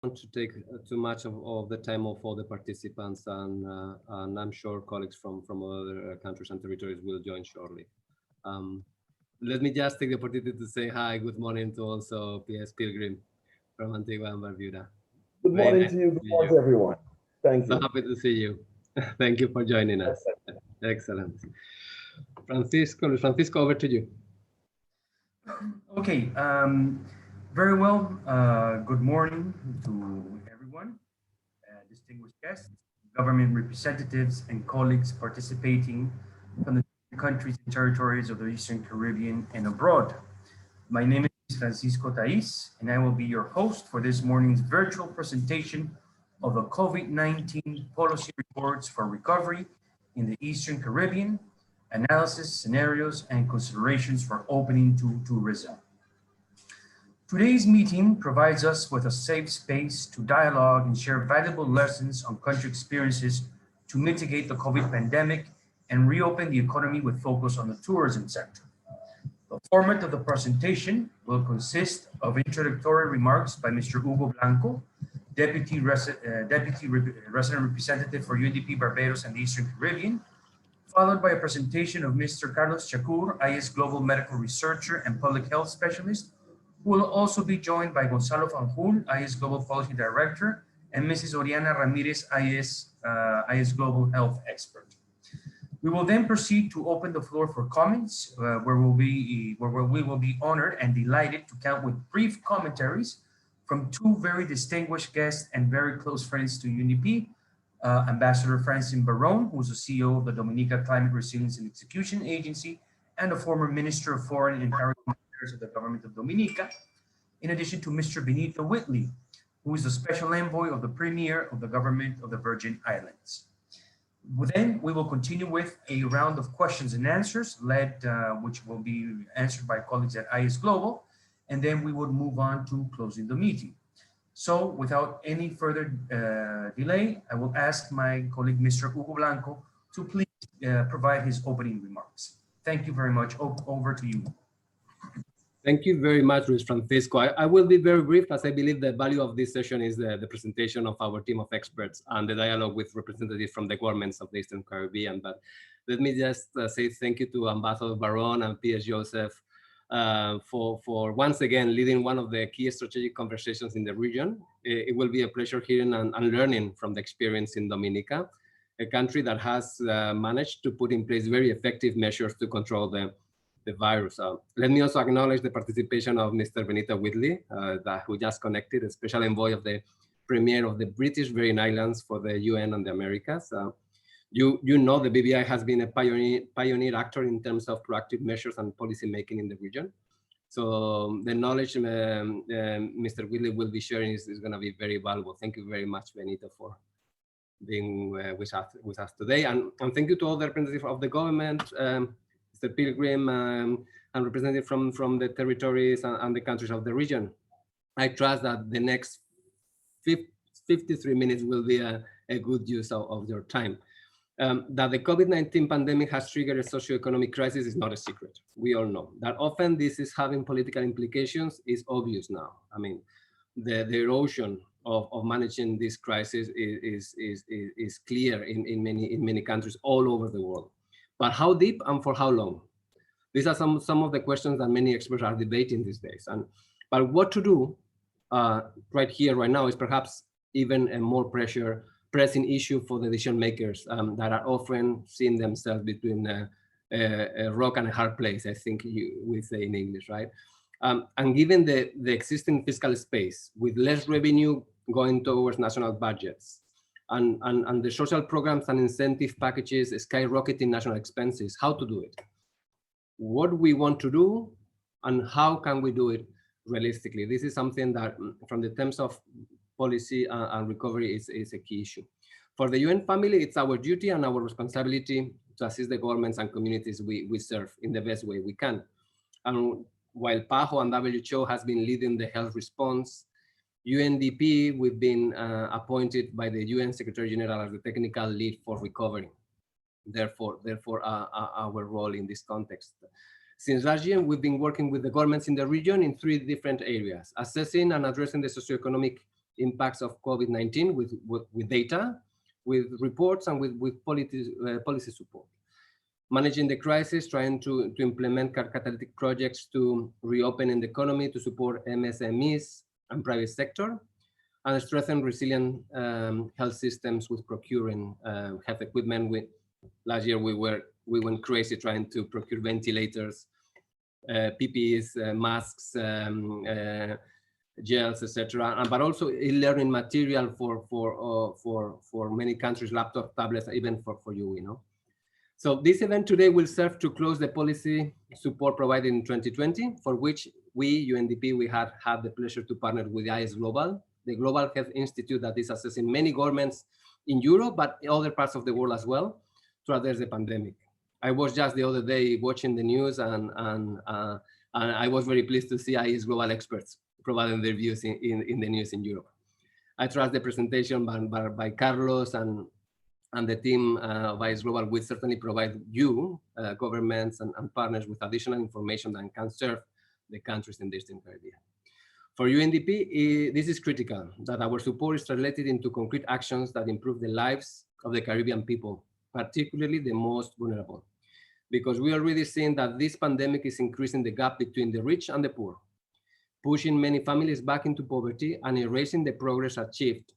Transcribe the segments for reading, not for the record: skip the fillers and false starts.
want to take too much of the time of all the participants, and I'm sure colleagues from other countries and territories will join shortly. Um, Let me just take the opportunity to say hi, good morning to also PS Pilgrim from Antigua and Barbuda. Good Very morning nice to you. to Good see morning you. to everyone. Thank So you. happy to see you. Thank you for joining us. Excellent. Francisco, over to you. Okay, very well. Good morning to everyone, distinguished guests, government representatives, and colleagues participating from the countries and territories of the Eastern Caribbean and abroad. My name is Francisco Tais, and I will be your host for this morning's virtual presentation of the COVID-19 policy reports for recovery in the Eastern Caribbean, analysis, scenarios, and considerations for opening to tourism. Today's meeting provides us with a safe space to dialogue and share valuable lessons on country experiences to mitigate the COVID pandemic and reopen the economy with focus on the tourism sector. The format of the presentation will consist of introductory remarks by Mr. Hugo Blanco, Deputy Resident Representative for UNDP Barbados and the Eastern Caribbean, followed by a presentation of Mr. Carlos Chacur, IS Global Medical Researcher and Public Health Specialist, who will also be joined by Gonzalo Fanjul, IS Global Policy Director, and Mrs. Oriana Ramirez, IS Global Health Expert. We will then proceed to open the floor for comments, where we will be honored and delighted to count with brief commentaries from two very distinguished guests and very close friends to UNDP, Ambassador Francine Barone, who's the CEO of the Dominica Climate Resilience and Execution Agency and a former Minister of Foreign and Caribbean Affairs of the Government of Dominica, in addition to Mr. Benito Whitley, who is the Special Envoy of the Premier of the Government of the Virgin Islands. Then we will continue with a round of questions and answers which will be answered by colleagues at IS Global, and then we would move on to closing the meeting. So without any further delay, I will ask my colleague, Mr. Hugo Blanco, to please provide his opening remarks. Thank you very much. Over to you. Thank you very much, Luis Francisco. I will be very brief, as I believe the value of this session is the presentation of our team of experts and the dialogue with representatives from the governments of the Eastern Caribbean. But let me just say thank you to Ambassador Baron and P.S. Joseph for once again leading one of the key strategic conversations in the region. It will be a pleasure hearing and learning from the experience in Dominica, a country that has managed to put in place very effective measures to control the virus. Let me also acknowledge the participation of Mr. Benito Whitley, who just connected, a special envoy of the Premier of the British Virgin Islands for the UN and the Americas. You know the BVI has been a pioneer actor in terms of proactive measures and policy making in the region. So the knowledge Mr. Whitley will be sharing is going to be very valuable. Thank you very much, Benito, for being with us today. And thank you to all the representatives of the government, Mr. Pilgrim, and representative from the territories and the countries of the region. I trust that the next 53 minutes will be a good use of your time. That the COVID-19 pandemic has triggered a socioeconomic crisis is not a secret. We all know that often this is having political implications is obvious now. I mean, the erosion of managing this crisis is clear in many countries all over the world. But how deep and for how long? These are some of the questions that many experts are debating these days. But what to do right here, right now, is perhaps even a more pressing issue for the decision makers that are often seeing themselves between a rock and a hard place, I think we say in English, right? And given the existing fiscal space, with less revenue going towards national budgets, and the social programs and incentive packages skyrocketing national expenses, how to do it, what we want to do, and how can we do it realistically. This is something that, from the terms of policy and recovery, is a key issue. For the UN family, it's our duty and our responsibility to assist the governments and communities we serve in the best way we can. And while PAHO and WHO has been leading the health response, UNDP, we've been appointed by the UN Secretary General as the technical lead for recovery. Therefore, our role in this context. Since last year, we've been working with the governments in the region in 3 different areas: assessing and addressing the socioeconomic impacts of COVID-19 with data, with reports, and with policy support. Managing the crisis, trying to implement catalytic projects to reopen the economy, to support MSMEs and private sector, and strengthen resilient health systems with procuring health equipment. Last year we went crazy trying to procure ventilators, PPEs, masks, gels, etc. But also e-learning material for many countries, laptop, tablets, even for you, you know. So this event today will serve to close the policy support provided in 2020, for which we, UNDP, we had the pleasure to partner with IS Global, the Global Health Institute that is assessing many governments in Europe, but in other parts of the world as well, to address the pandemic. I was just the other day watching the news, and I was very pleased to see IS Global experts providing their views in the news in Europe. I trust the presentation by Carlos and the team of IS Global will certainly provide you, governments and partners, with additional information that can serve the countries in the Eastern Caribbean. For UNDP, this is critical, that our support is translated into concrete actions that improve the lives of the Caribbean people, particularly the most vulnerable. Because we are already seeing that this pandemic is increasing the gap between the rich and the poor, pushing many families back into poverty and erasing the progress achieved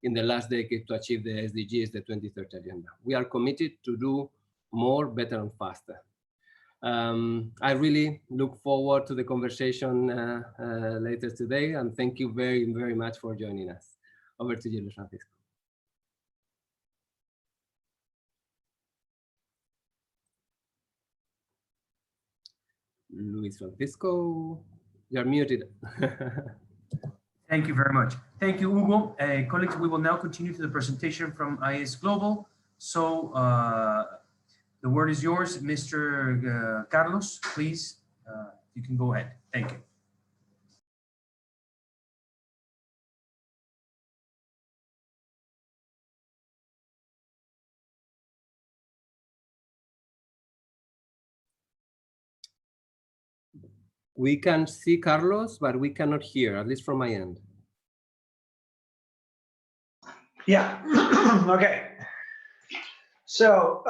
in the last decade to achieve the SDGs, the 2030 agenda. We are committed to do more, better, and faster. I really look forward to the conversation later today, and thank you very, very much for joining us. Over to you, Luis Francisco. Luis Francisco, you're muted. Thank you very much. Thank you, Hugo. Colleagues, we will now continue to the presentation from IS Global. So the word is yours, Mr. Carlos, please. You can go ahead. Thank you. We can see Carlos, but we cannot hear, at least from my end. Yeah, okay. So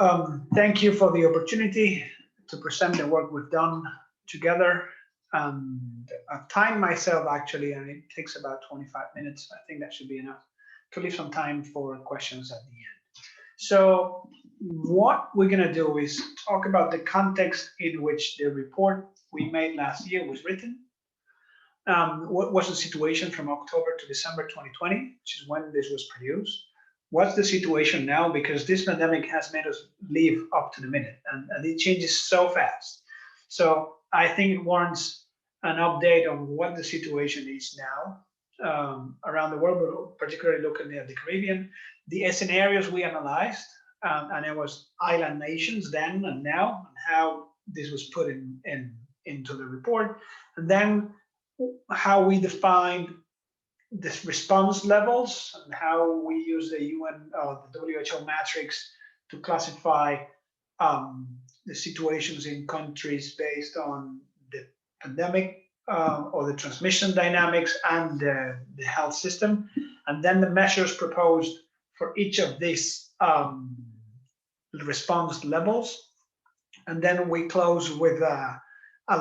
thank you for the opportunity to present the work we've done together. I've timed myself actually, and it takes about 25 minutes. I think that should be enough to leave some time for questions at the end. So what we're gonna do is talk about the context in which the report we made last year was written. What was the situation from October to December 2020, which is when this was produced? What's the situation now? Because this pandemic has made us live up to the minute, and it changes so fast. So I think it warrants an update on what the situation is now around the world, but particularly looking at the Caribbean. The scenarios we analyzed, and it was island nations then and now, and how this was put into the report, and then how we defined this response levels and how we use the UN or the WHO matrix to classify the situations in countries based on the pandemic or the transmission dynamics and the health system, and then the measures proposed for each of these response levels. And then we close with a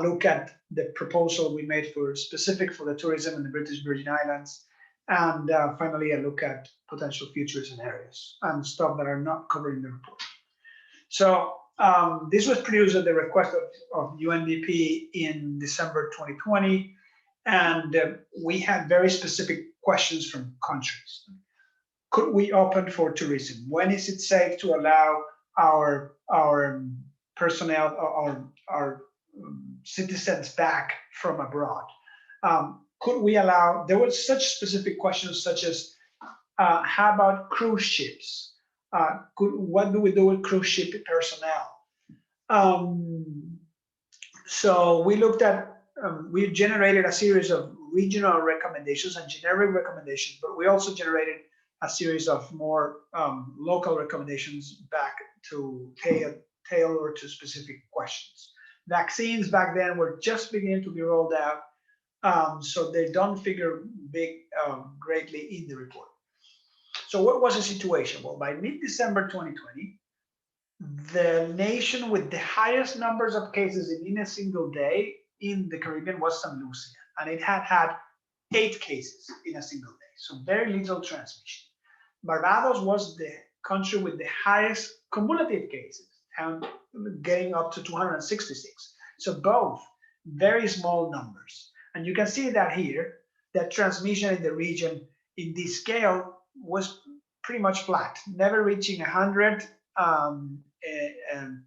look at the proposal we made specific for the tourism in the British Virgin Islands, and finally a look at potential future scenarios and stuff that are not covered in the report. So this was produced at the request of UNDP in December 2020, and we had very specific questions from countries. Could we open for tourism? When is it safe to allow our personnel or our citizens back from abroad? Could we allow, there were such specific questions such as, how about cruise ships? What do we do with cruise ship personnel? So we looked at, we generated a series of regional recommendations and generic recommendations, but we also generated a series of more local recommendations back to tailor to specific questions. Vaccines back then were just beginning to be rolled out. So they don't figure greatly in the report. So what was the situation? Well, by mid-December 2020, the nation with the highest numbers of cases in a single day in the Caribbean was St. Lucia, and it had 8 cases in a single day, so very little transmission. Barbados was the country with the highest cumulative cases, and getting up to 266. So both very small numbers. And you can see that here, that transmission in the region in this scale was pretty much flat, never reaching 100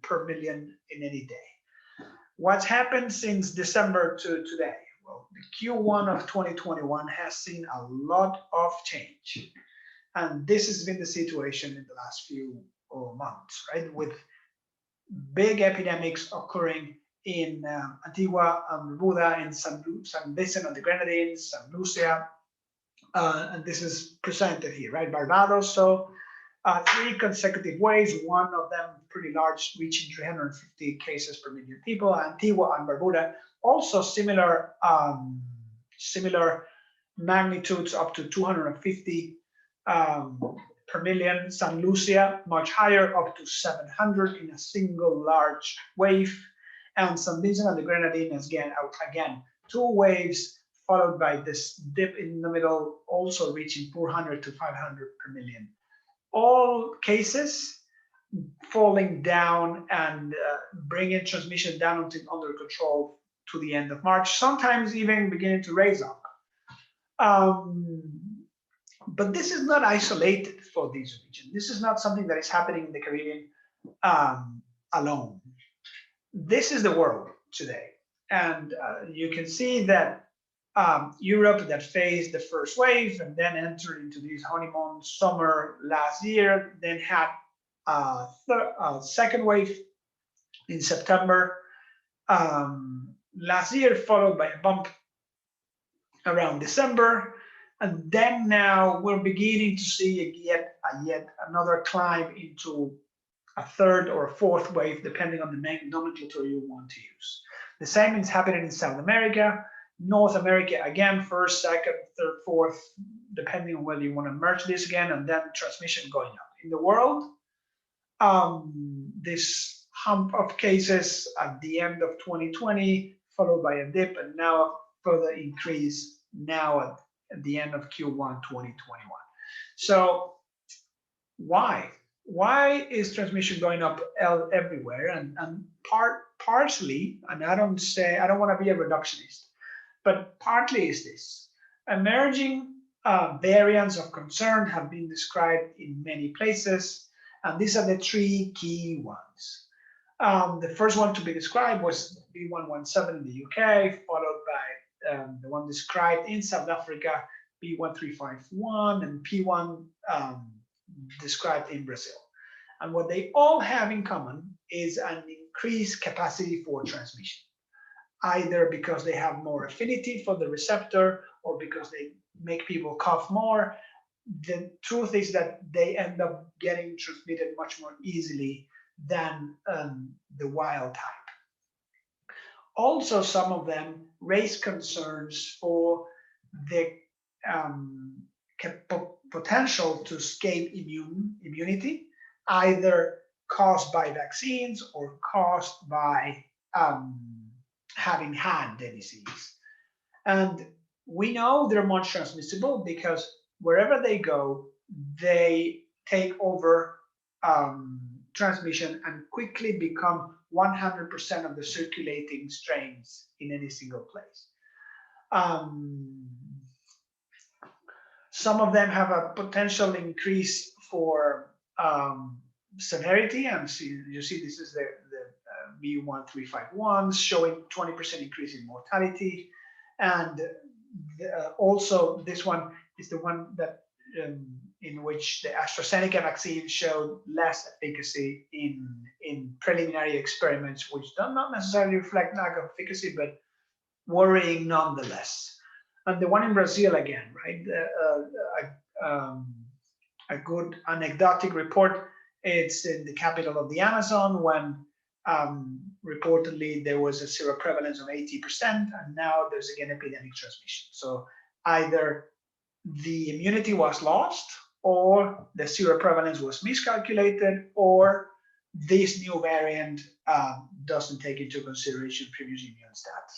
per million in any day. What's happened since December to today? Well, the Q1 of 2021 has seen a lot of change. And this has been the situation in the last few months, right? With big epidemics occurring in Antigua and Barbuda, in San Vincent and the Grenadines, St. Lucia, and this is presented here, right? Barbados, so 3 consecutive waves, one of them pretty large, reaching 350 cases per million people. Antigua and Barbuda, also similar magnitudes, up to 250 per million. St. Lucia, much higher, up to 700 in a single large wave. And St. Vincent and the Grenadines, again, 2 waves, followed by this dip in the middle, also reaching 400 to 500 per million. All cases falling down and bringing transmission down under control to the end of March, sometimes even beginning to raise up. But this is not isolated for this region. This is not something that is happening in the Caribbean alone. This is the world today. And you can see that Europe, that faced the first wave and then entered into this honeymoon summer last year, then had a second wave in September last year, followed by a bump around December. And then now we're beginning to see yet another climb into a third or a fourth wave, depending on the nomenclature you want to use. The same is happening in South America. North America, again, first, second, third, fourth, depending on whether you want to merge this again, and then transmission going up. In the world, this hump of cases at the end of 2020, followed by a dip, and now a further increase now at the end of Q1 2021. So why? Why is transmission going up everywhere? And partially, and I don't want to be a reductionist, but partly is this. Emerging variants of concern have been described in many places, and these are the 3 key ones. The first one to be described was B117 in the UK, followed by the one described in South Africa, B1351, and P1 described in Brazil. And what they all have in common is an increased capacity for transmission, either because they have more affinity for the receptor or because they make people cough more. The truth is that they end up getting transmitted much more easily than the wild type. Also, some of them raise concerns for the potential to escape immunity, either caused by vaccines or caused by having had the disease. And we know they're much transmissible because wherever they go, they take over transmission and quickly become 100% of the circulating strains in any single place. Some of them have a potential increase for severity, and you see this is the B1351 showing 20% increase in mortality, and also this one is the one that in which the AstraZeneca vaccine showed less efficacy in preliminary experiments, which do not necessarily reflect lack of efficacy, but worrying nonetheless. And the one in Brazil again, right? A good anecdotic report. It's in the capital of the Amazon when reportedly there was a seroprevalence of 80%, and now there's again epidemic transmission. So either the immunity was lost, or the seroprevalence was miscalculated, or this new variant doesn't take into consideration previous immune status.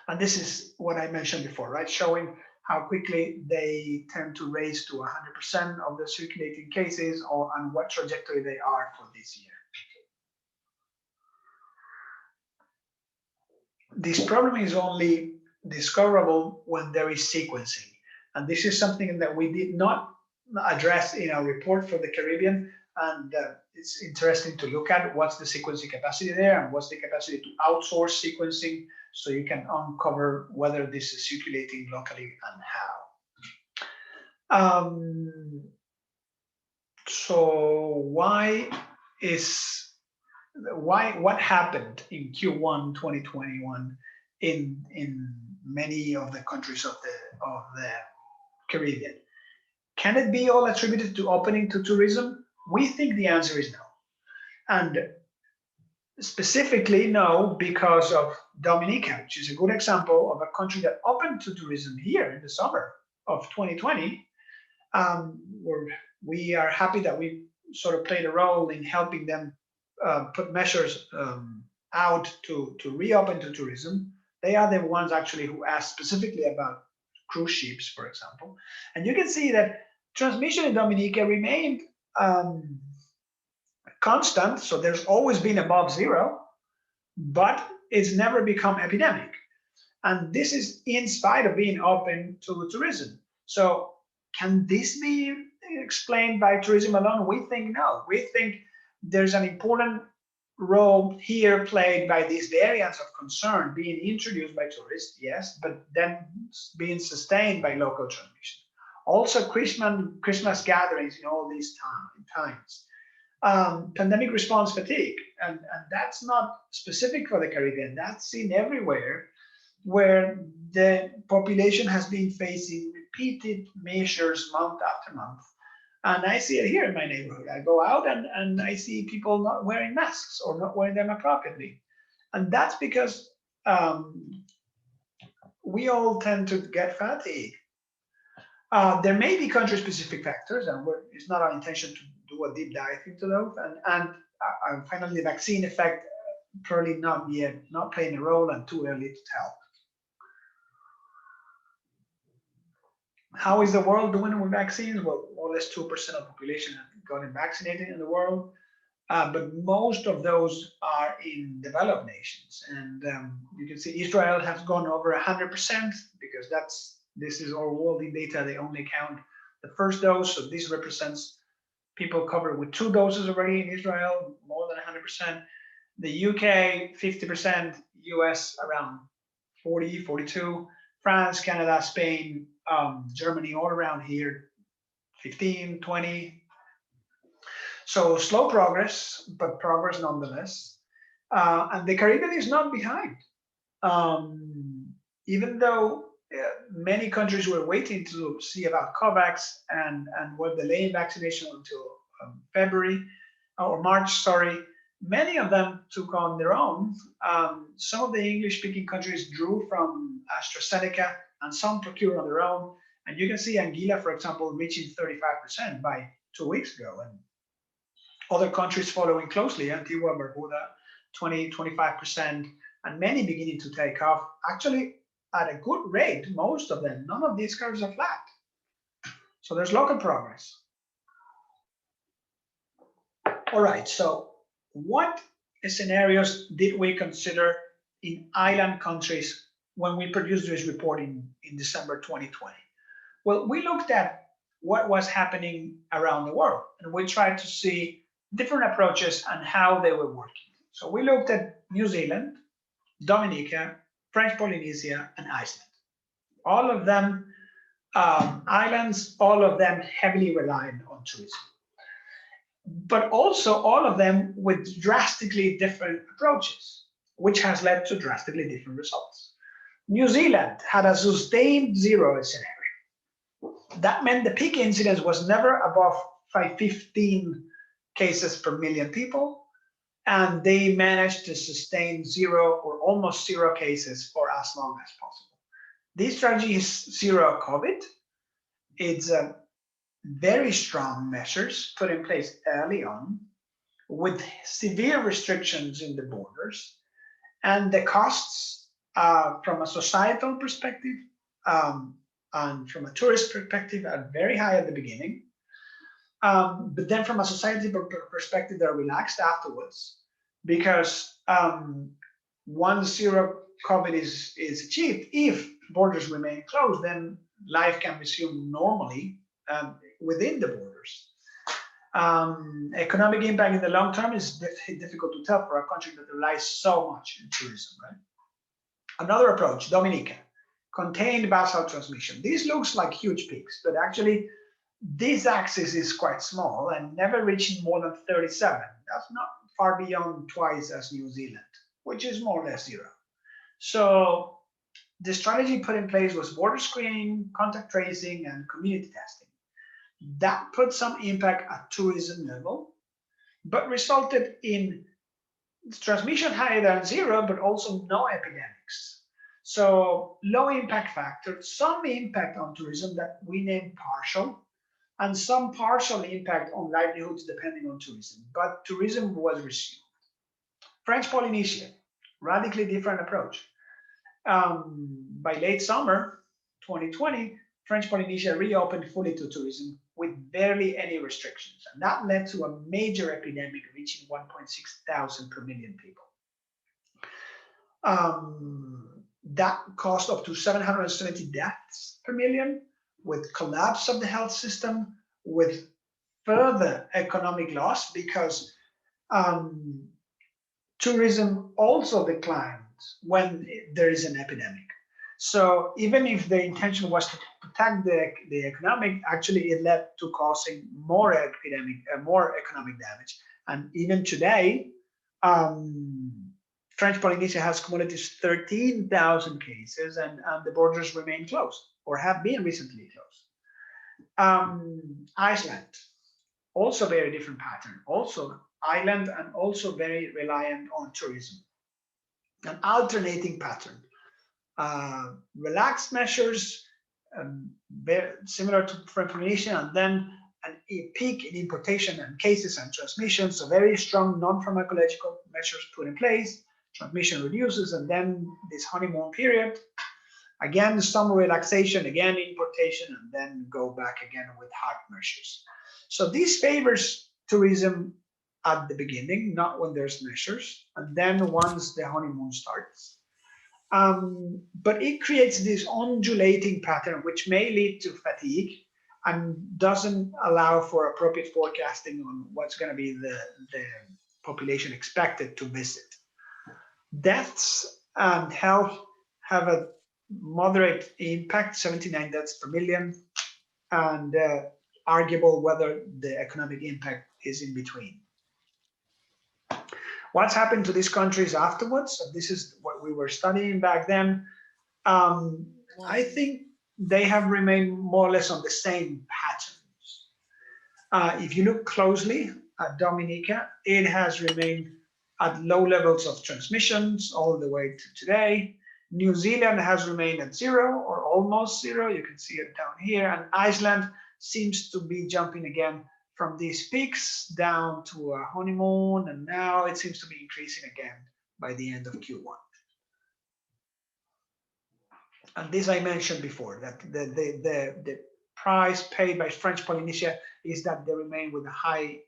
And this is what I mentioned before, right? Showing how quickly they tend to raise to 100% of the circulating cases, or on what trajectory they are for this year. This problem is only discoverable when there is sequencing. And this is something that we did not address in our report for the Caribbean. And it's interesting to look at what's the sequencing capacity there, and what's the capacity to outsource sequencing, so you can uncover whether this is circulating locally and how. So what happened in Q1 2021 in many of the countries of the Caribbean? Can it be all attributed to opening to tourism? We think the answer is no. And specifically no, because of Dominica, which is a good example of a country that opened to tourism here in the summer of 2020. We are happy that we sort of played a role in helping them put measures out to reopen to tourism. They are the ones actually who asked specifically about cruise ships, for example. And you can see that transmission in Dominica remained constant, so there's always been above zero, but it's never become epidemic. And this is in spite of being open to tourism. So can this be explained by tourism alone? We think no. We think there's an important role here played by these variants of concern being introduced by tourists, yes, but then being sustained by local transmission. Also Christmas gatherings in all these times. Pandemic response fatigue, and that's not specific for the Caribbean, that's seen everywhere, where the population has been facing repeated measures month after month. And I see it here in my neighborhood. I go out and I see people not wearing masks or not wearing them appropriately. And that's because we all tend to get fatigue. There may be country-specific factors, and it's not our intention to do a deep dive into those. And finally, the vaccine effect, probably not playing a role and too early to tell. How is the world doing with vaccines? Well, more or less 2% of the population have gotten vaccinated in the world, but most of those are in developed nations. And you can see Israel has gone over 100%, because this is all worldly data. They only count the first dose, so this represents people covered with 2 doses already in Israel, more than 100%. The UK, 50%, US around 40, 42, France, Canada, Spain, Germany, all around here, 15, 20. So slow progress, but progress nonetheless. And the Caribbean is not behind. Even though many countries were waiting to see about COVAX and were delaying vaccination until February or March, sorry, many of them took on their own. Some of the English-speaking countries drew from AstraZeneca, and some procured on their own. And you can see Anguilla, for example, reaching 35% by 2 weeks ago. And other countries following closely, Antigua, Barbuda, 20, 25%, and many beginning to take off, actually at a good rate, most of them. None of these curves are flat. So there's local progress. All right, so what scenarios did we consider in island countries when we produced this report in December 2020? Well, we looked at what was happening around the world, and we tried to see different approaches and how they were working. So we looked at New Zealand, Dominica, French Polynesia, and Iceland. All of them islands, all of them heavily reliant on tourism. But also all of them with drastically different approaches, which has led to drastically different results. New Zealand had a sustained zero scenario. That meant the peak incidence was never above 15 cases per million people, and they managed to sustain 0 or almost 0 cases for as long as possible. This strategy is zero COVID. It's very strong measures put in place early on with severe restrictions in the borders, and the costs from a societal perspective and from a tourist perspective are very high at the beginning. But then from a society perspective, they're relaxed afterwards, because once zero COVID is achieved, if borders remain closed, then life can resume normally within the borders. Economic impact in the long term is difficult to tell for a country that relies so much on tourism, right? Another approach, Dominica, contained basal transmission. This looks like huge peaks, but actually this axis is quite small and never reaching more than 37. That's not far beyond twice as New Zealand, which is more or less 0. So the strategy put in place was border screening, contact tracing, and community testing. That put some impact at tourism level, but resulted in transmission higher than 0, but also no epidemics. So low impact factor, some impact on tourism that we name partial, and some partial impact on livelihoods depending on tourism, but tourism was resumed. French Polynesia, radically different approach. By late summer 2020, French Polynesia reopened fully to tourism with barely any restrictions, and that led to a major epidemic reaching 1,600 per million people. That caused up to 770 deaths per million, with collapse of the health system, with further economic loss, because tourism also declines when there is an epidemic. So even if the intention was to protect the economic, actually it led to causing more economic damage. And even today, French Polynesia has cumulative 13,000 cases, and the borders remain closed or have been recently closed. Iceland, also very different pattern, also island and also very reliant on tourism. An alternating pattern. Relaxed measures, very similar to French Polynesia, and then a peak in importation and cases and transmission, so very strong non-pharmacological measures put in place, transmission reduces, and then this honeymoon period, again some relaxation, again importation, and then go back again with hard measures. So this favors tourism at the beginning, not when there's measures, and then once the honeymoon starts. But it creates this undulating pattern, which may lead to fatigue and doesn't allow for appropriate forecasting on what's going to be the population expected to visit. Deaths and health have a moderate impact, 79 deaths per million, and arguable whether the economic impact is in between. What's happened to these countries afterwards? So this is what we were studying back then. I think they have remained more or less on the same patterns. If you look closely at Dominica, it has remained at low levels of transmissions all the way to today. New Zealand has remained at 0 or almost 0. You can see it down here. And Iceland seems to be jumping again from these peaks down to a honeymoon, and now it seems to be increasing again by the end of Q1. And this I mentioned before, that the price paid by French Polynesia is that they remain with a high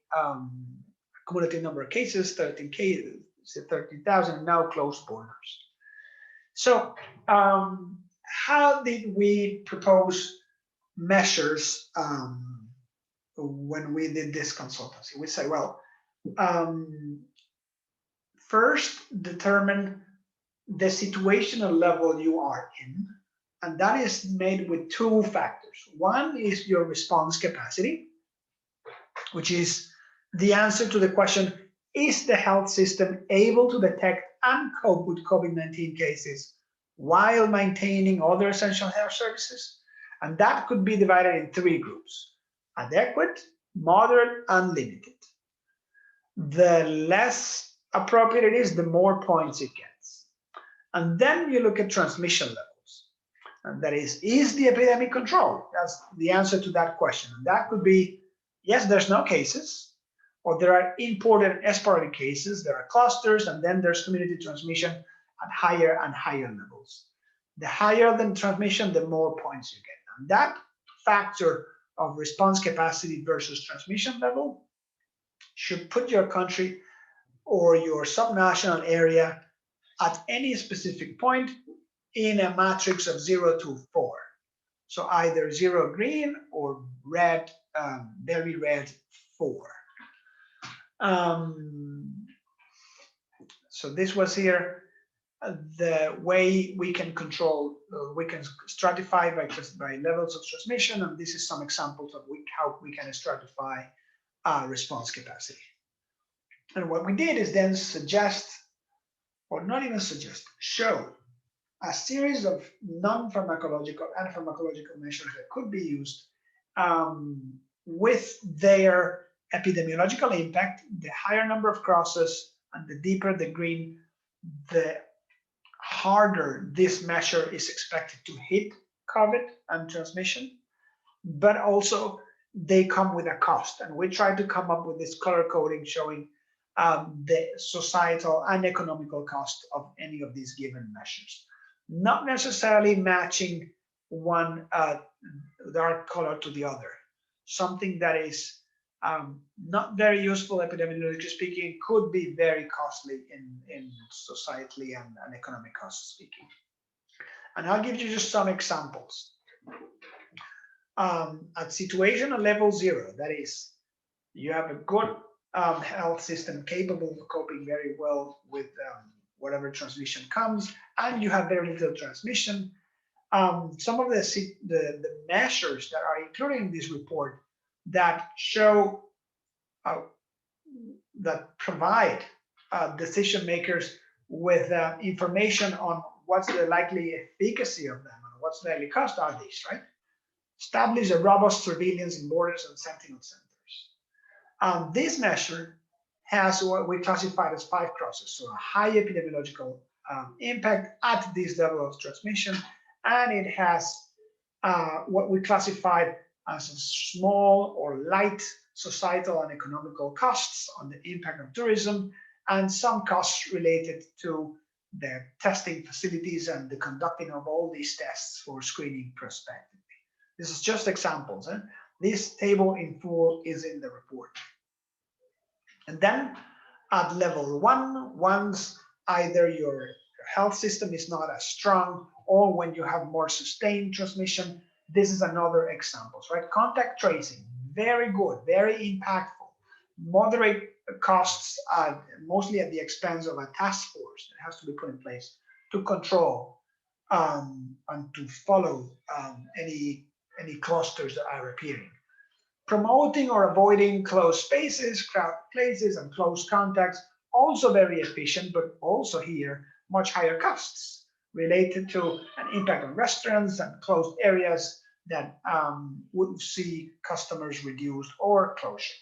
cumulative number of cases, 13,000, now closed borders. So how did we propose measures when we did this consultancy? We say, well, first determine the situational level you are in, and that is made with 2 factors. One is your response capacity, which is the answer to the question, is the health system able to detect and cope with COVID-19 cases while maintaining other essential health services? And that could be divided in 3 groups: adequate, moderate, and limited. The less appropriate it is, the more points it gets. And then you look at transmission levels. And that is the epidemic controlled? That's the answer to that question. And that could be, yes, there's no cases, or there are imported and sporadic cases, there are clusters, and then there's community transmission at higher and higher levels. The higher the transmission, the more points you get. And that factor of response capacity versus transmission level should put your country or your subnational area at any specific point in a matrix of 0 to 4. So either 0 green or red, very red 4. So this was here the way we can control, we can stratify by levels of transmission, and this is some examples of how we can stratify response capacity. And what we did is then suggest, or not even suggest, show a series of non-pharmacological and pharmacological measures that could be used with their epidemiological impact. The higher number of crosses and the deeper the green, the harder this measure is expected to hit COVID and transmission, but also they come with a cost. And we try to come up with this color coding showing the societal and economical cost of any of these given measures. Not necessarily matching one dark color to the other. Something that is not very useful epidemiologically speaking could be very costly in societally and economic cost speaking. And I'll give you just some examples. At situational level 0, that is, you have a good health system capable of coping very well with whatever transmission comes, and you have very little transmission. Some of the measures that are included in this report that show that provide decision makers with information on what's the likely efficacy of them and what's the likely cost are these, right? Establish a robust surveillance in borders and sentinel centers. This measure has what we classified as 5 crosses, so a high epidemiological impact at this level of transmission, and it has what we classified as a small or light societal and economical costs on the impact of tourism, and some costs related to the testing facilities and the conducting of all these tests for screening prospectively. This is just examples. This table in full is in the report. And then at level 1, once either your health system is not as strong or when you have more sustained transmission, this is another example, right? Contact tracing, very good, very impactful. Moderate costs, mostly at the expense of a task force that has to be put in place to control and to follow any clusters that are appearing. Promoting or avoiding closed spaces, crowded places, and close contacts, also very efficient, but also here much higher costs related to an impact on restaurants and closed areas that would see customers reduced or closure.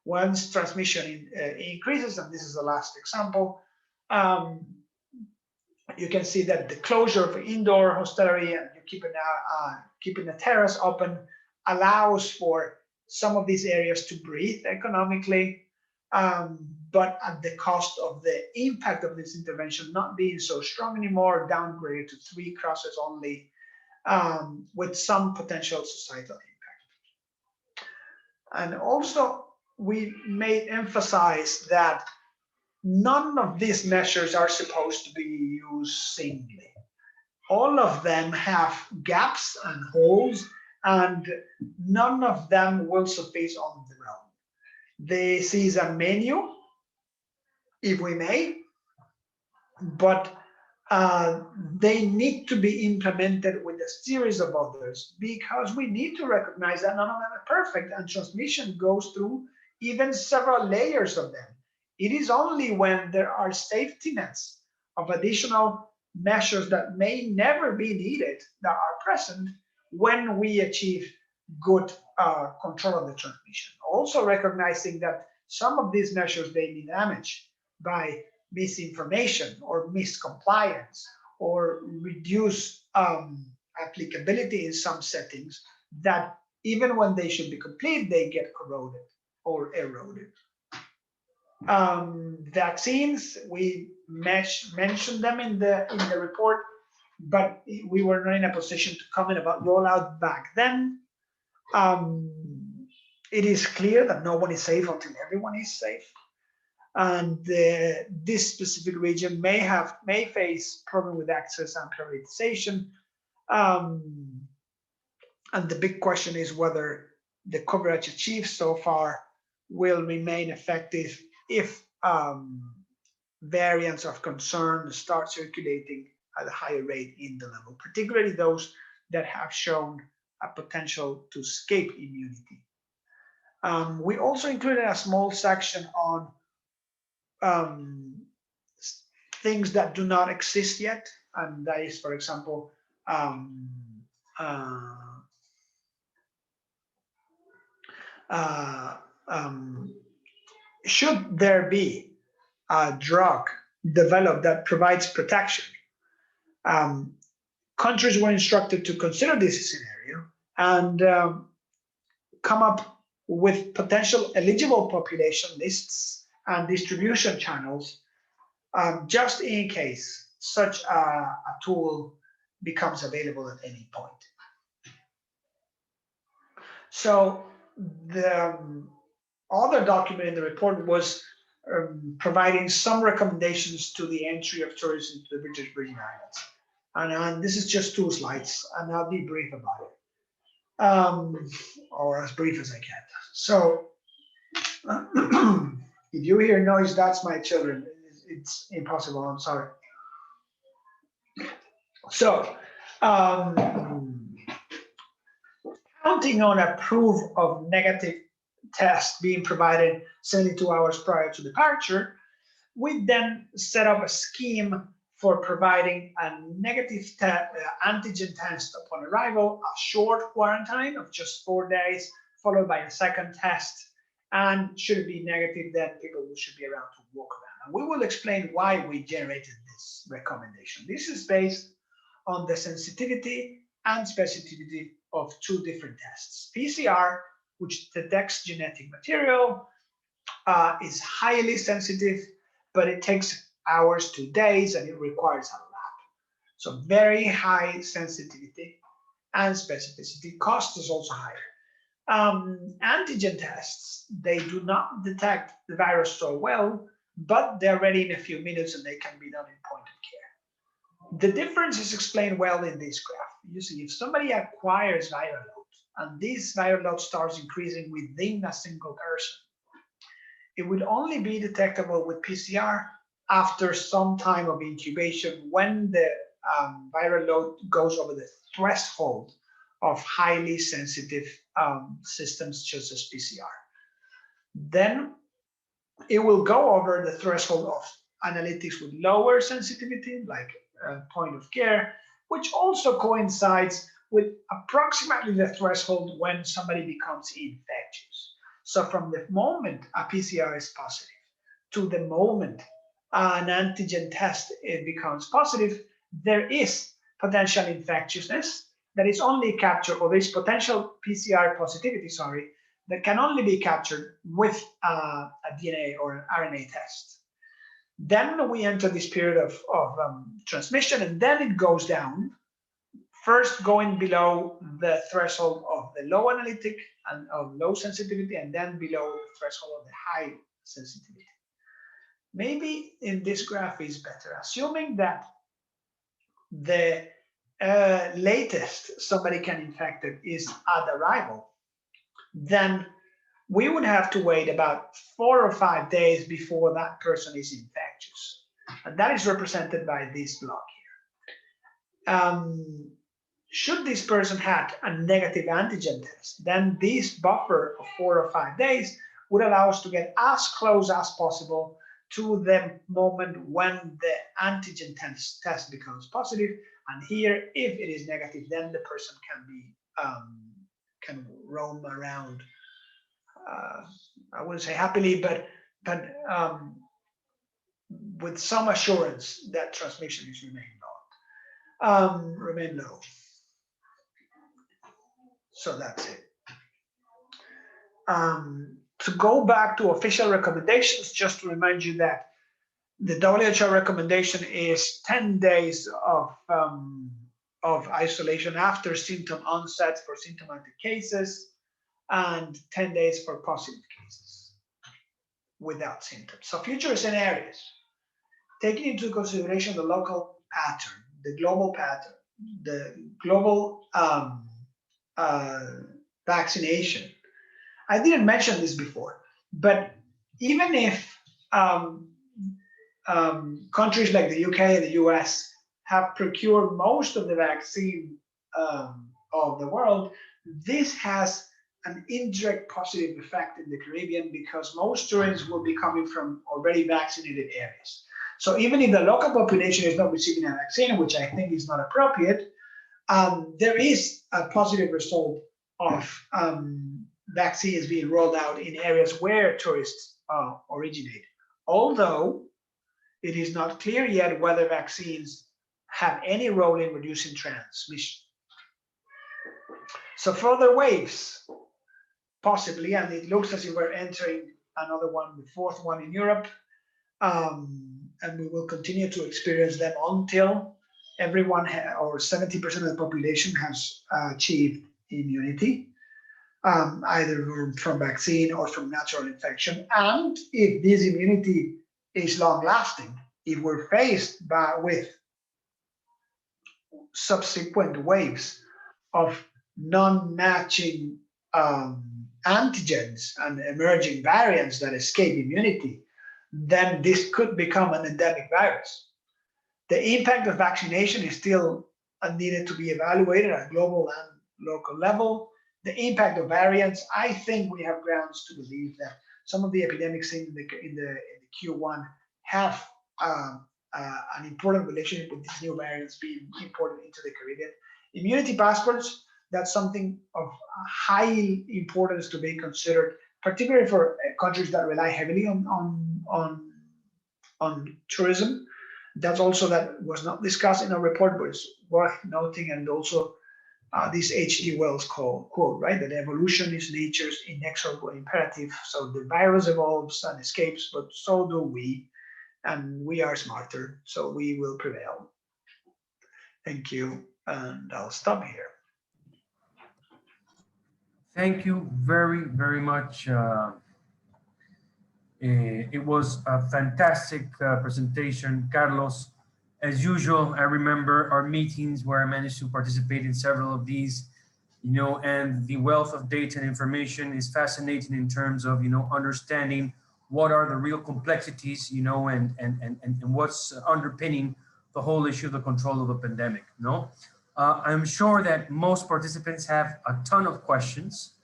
Once transmission increases, and this is the last example, you can see that the closure of indoor hostelry and keeping the terrace open allows for some of these areas to breathe economically, but at the cost of the impact of this intervention not being so strong anymore, downgraded to 3 crosses only, with some potential societal impact. And also, we may emphasize that none of these measures are supposed to be used singly. All of them have gaps and holes, and none of them will suffice on their own. This is a menu, if we may, but they need to be implemented with a series of others, because we need to recognize that none of them are perfect, and transmission goes through even several layers of them. It is only when there are safety nets of additional measures that may never be needed that are present when we achieve good control of the transmission. Also recognizing that some of these measures, they may damage by misinformation or miscompliance or reduced applicability in some settings, that even when they should be complete, they get corroded or eroded. Vaccines, we mentioned them in the report, but we were not in a position to comment about rollout back then. It is clear that no one is safe until everyone is safe, and this specific region may face problem with access and prioritization. And the big question is whether the coverage achieved so far will remain effective if variants of concern start circulating at a higher rate in the level, particularly those that have shown a potential to escape immunity. We also included a small section on things that do not exist yet, and that is, for example, should there be a drug developed that provides protection, countries were instructed to consider this scenario and come up with potential eligible population lists and distribution channels, just in case such a tool becomes available at any point. So the other document in the report was providing some recommendations to the entry of tourists into the British Virgin Islands. And this is just 2 slides, and I'll be brief about it, or as brief as I can. So if you hear noise, that's my children. It's impossible, I'm sorry. So counting on a proof of negative test being provided 72 hours prior to departure, we then set up a scheme for providing a negative antigen test upon arrival, a short quarantine of just 4 days, followed by a second test, and should it be negative, then people should be around to walk around. And we will explain why we generated this recommendation. This is based on the sensitivity and specificity of 2 different tests. PCR, which detects genetic material, is highly sensitive, but it takes hours to days and it requires a lab. So very high sensitivity and specificity. Cost is also higher. Antigen tests, they do not detect the virus so well, but they're ready in a few minutes and they can be done in point of care. The difference is explained well in this graph. You see, if somebody acquires viral load and this viral load starts increasing within a single person, it would only be detectable with PCR after some time of incubation when the viral load goes over the threshold of highly sensitive systems such as PCR. Then it will go over the threshold of analytics with lower sensitivity, like point of care, which also coincides with approximately the threshold when somebody becomes infectious. So from the moment a PCR is positive to the moment an antigen test becomes positive, there is potential infectiousness that is only captured, or there is potential PCR positivity, sorry, that can only be captured with a DNA or an RNA test. Then we enter this period of transmission, and then it goes down, first going below the threshold of the low analytic and of low sensitivity, and then below the threshold of the high sensitivity. Maybe in this graph is better, assuming that the latest somebody can infect it is at arrival, then we would have to wait about 4 or 5 days before that person is infectious. And that is represented by this block here. Should this person have a negative antigen test, then this buffer of 4 or 5 days would allow us to get as close as possible to the moment when the antigen test becomes positive. And here, if it is negative, then the person can roam around. I wouldn't say happily, but with some assurance that transmission is remain low. So that's it. To go back to official recommendations, just to remind you that the WHO recommendation is 10 days of isolation after symptom onset for symptomatic cases and 10 days for positive cases without symptoms. So future scenarios, taking into consideration the local pattern, the global pattern, the global vaccination. I didn't mention this before, but even if countries like the UK and the US have procured most of the vaccine of the world, this has an indirect positive effect in the Caribbean because most tourists will be coming from already vaccinated areas. So even if the local population is not receiving a vaccine, which I think is not appropriate, there is a positive result of vaccines being rolled out in areas where tourists originate. Although it is not clear yet whether vaccines have any role in reducing transmission. So further waves, possibly, and it looks as if we're entering another one, the fourth one in Europe, and we will continue to experience them until everyone or 70% of the population has achieved immunity, either from vaccine or from natural infection. And if this immunity is long-lasting, if we're faced with subsequent waves of non-matching antigens and emerging variants that escape immunity, then this could become an endemic virus. The impact of vaccination is still needed to be evaluated at global and local level. The impact of variants, I think we have grounds to believe that some of the epidemics in the Q1 have an important relationship with these new variants being imported into the Caribbean. Immunity passports, that's something of high importance to be considered, particularly for countries that rely heavily on tourism. That's also that was not discussed in our report, but it's worth noting, and also this H.G. Wells quote, right? That evolution is nature's inexorable imperative. So the virus evolves and escapes, but so do we, and we are smarter, so we will prevail. Thank you, and I'll stop here. Thank you very, very much. It was a fantastic presentation, Carlos. As usual, I remember our meetings where I managed to participate in several of these, and the wealth of data and information is fascinating in terms of, understanding what are the real complexities, and what's underpinning the whole issue of the control of the pandemic, I'm sure that most participants have a ton of questions,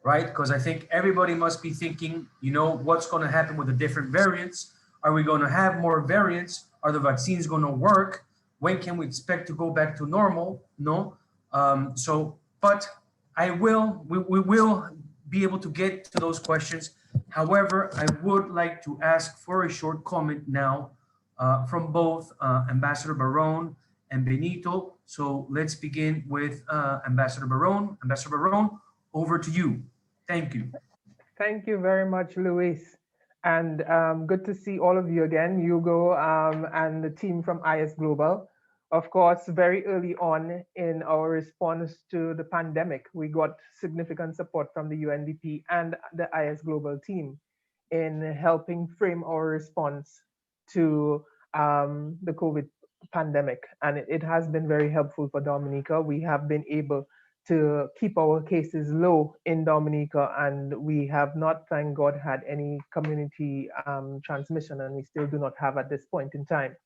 right? Because I think everybody must be thinking, what's going to happen with the different variants? Are we going to have more variants? Are the vaccines going to work? When can we expect to go back to normal? But we will be able to get to those questions. However, I would like to ask for a short comment now from both Ambassador Barone and Benito. So let's begin with Ambassador Barone. Ambassador Barone, over to you. Thank you. Thank you very much, Luis. And good to see all of you again, Hugo and the team from IS Global. Of course, very early on in our response to the pandemic, we got significant support from the UNDP and the IS Global team in helping frame our response to the COVID pandemic. And it has been very helpful for Dominica. We have been able to keep our cases low in Dominica, and we have not, thank God, had any community transmission, and we still do not have at this point in time.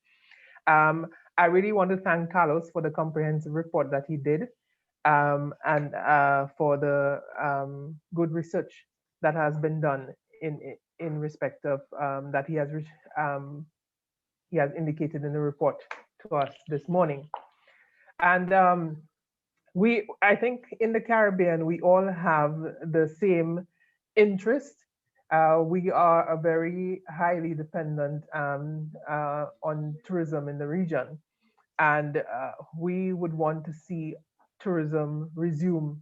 I really want to thank Carlos for the comprehensive report that he did, and for the good research that has been done in respect of that he has indicated in the report to us this morning. And I think in the Caribbean, we all have the same interest We are a very highly dependent on tourism in the region, and we would want to see tourism resume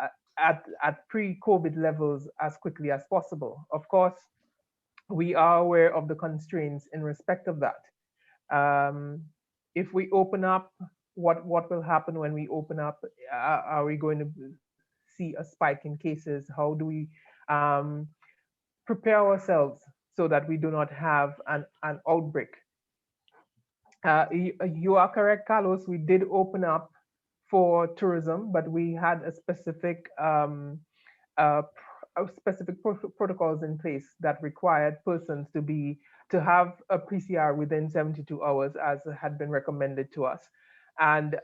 uh, at pre-COVID levels as quickly as possible. Of course, we are aware of the constraints in respect of that. Um, if we open up, what will happen when we open up? Are we going to see a spike in cases? How do we um, prepare ourselves so that we do not have an outbreak? You are correct, Carlos. We did open up for tourism, but we had a specific protocols in place that required persons to have a PCR within 72 hours, as had been recommended to us, and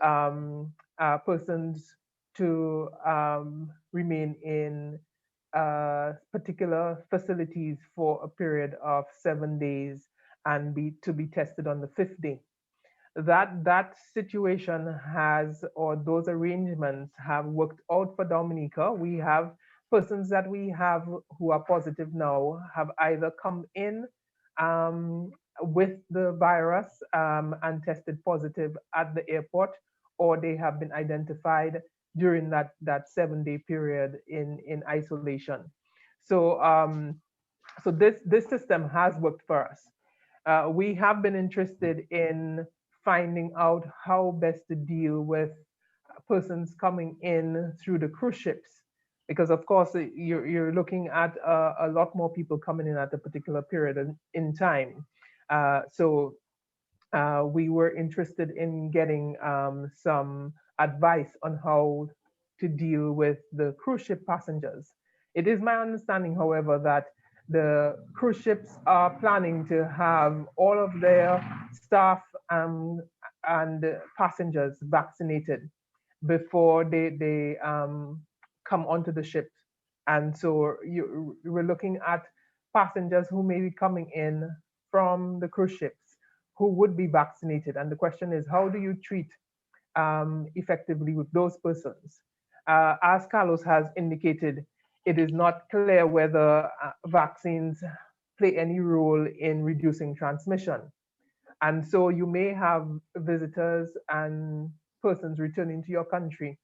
persons to remain in particular facilities for a period of 7 days and to be tested on the fifth day. That situation has, or those arrangements have worked out for Dominica. We have persons that we have who are positive now have either come in um, with the virus and tested positive at the airport, or they have been identified during that 7 day period in isolation. So this system has worked for us. We have been interested in finding out how best to deal with persons coming in through the cruise ships, because of course you're looking at a lot more people coming in at a particular period in time. So we were interested in getting some advice on how to deal with the cruise ship passengers. It is my understanding, however, that the cruise ships are planning to have all of their staff and passengers vaccinated before they come onto the ship. And so we're looking at passengers who may be coming in from the cruise ships who would be vaccinated. And the question is, how do you treat effectively with those persons? As Carlos has indicated, it is not clear whether vaccines play any role in reducing transmission. And so you may have visitors and persons returning to your country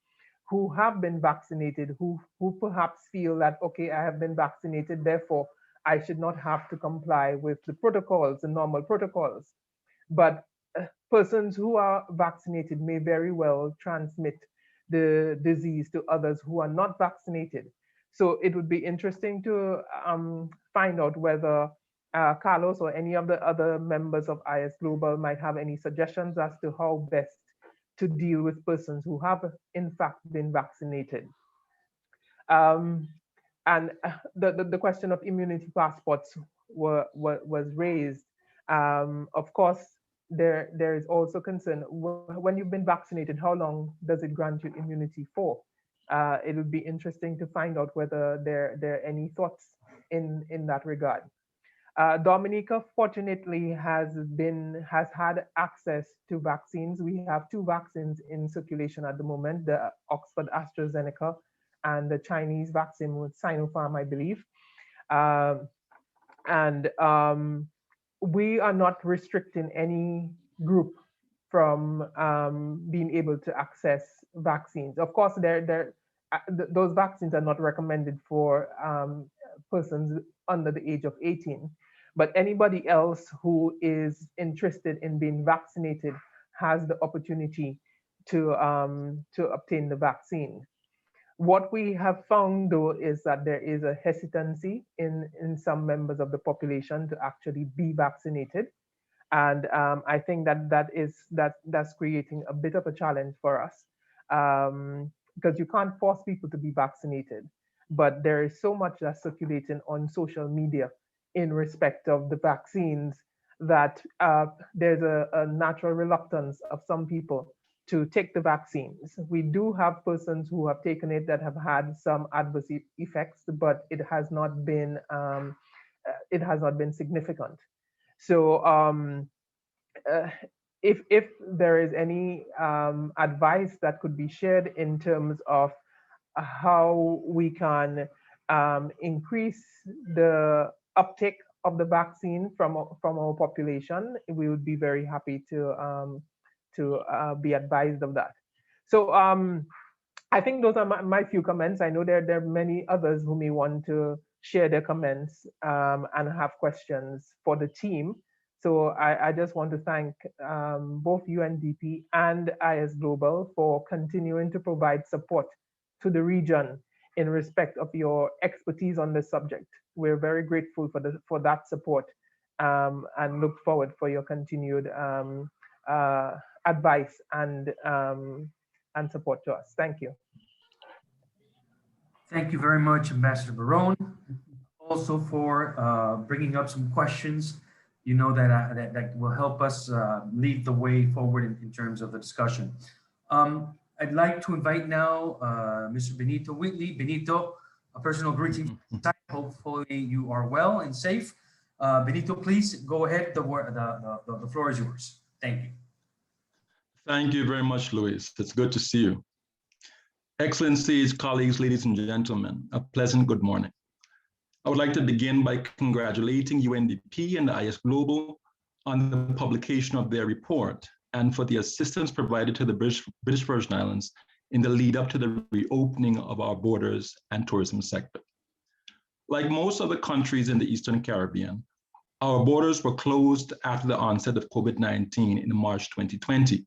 who have been vaccinated, who perhaps feel that, okay, I have been vaccinated, therefore I should not have to comply with the protocols, the normal protocols. But persons who are vaccinated may very well transmit the disease to others who are not vaccinated. So it would be interesting to find out whether Carlos or any of the other members of IS Global might have any suggestions as to how best to deal with persons who have in fact been vaccinated. Um, and the question of immunity passports was raised. Of course, there is also concern when you've been vaccinated, how long does it grant you immunity for? It would be interesting to find out whether there are any thoughts in that regard. Dominica, fortunately, has had access to vaccines. We have two vaccines in circulation at the moment: the Oxford AstraZeneca and the Chinese vaccine with Sinopharm, I believe. And we are not restricting any group from being able to access vaccines. Of course, those vaccines are not recommended for persons under the age of 18, but anybody else who is interested in being vaccinated has the opportunity to obtain the vaccine. What we have found, though, is that there is a hesitancy in some members of the population to actually be vaccinated, and I think that's creating a bit of a challenge for us, because you can't force people to be vaccinated, but there is so much that's circulating on social media in respect of the vaccines that there's a natural reluctance of some people to take the vaccines. We do have persons who have taken it that have had some adverse effects, but it has not been significant. So if there is any advice that could be shared in terms of how we can increase the uptake of the vaccine from our population, we would be very happy to be advised of that. So I think those are my few comments. I know there are many others who may want to share their comments and have questions for the team. So I just want to thank both UNDP and IS Global for continuing to provide support to the region in respect of your expertise on this subject. We're very grateful for that support and look forward for your continued advice and support to us. Thank you. Thank you very much, Ambassador Barone, also for bringing up some questions, you know, that will help us lead the way forward in terms of the discussion. I'd like to invite now Mr. Benito Whitley. Benito, a personal greeting. Hopefully you are well and safe. Benito, please go ahead. The floor is yours. Thank you. Thank you very much, Luis. It's good to see you. Excellencies, colleagues, ladies and gentlemen, a pleasant good morning. I would like to begin by congratulating UNDP and IS Global on the publication of their report and for the assistance provided to the British Virgin Islands in the lead up to the reopening of our borders and tourism sector. Like most other countries in the Eastern Caribbean, our borders were closed after the onset of COVID-19 in March 2020.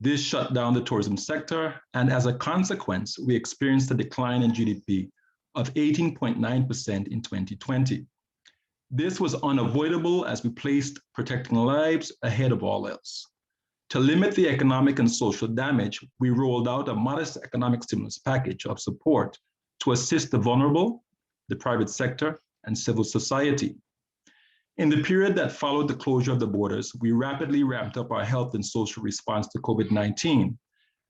This shut down the tourism sector, and as a consequence, we experienced a decline in GDP of 18.9% in 2020. This was unavoidable as we placed protecting lives ahead of all else. To limit the economic and social damage, we rolled out a modest economic stimulus package of support to assist the vulnerable, the private sector, and civil society. In the period that followed the closure of the borders, we rapidly ramped up our health and social response to COVID-19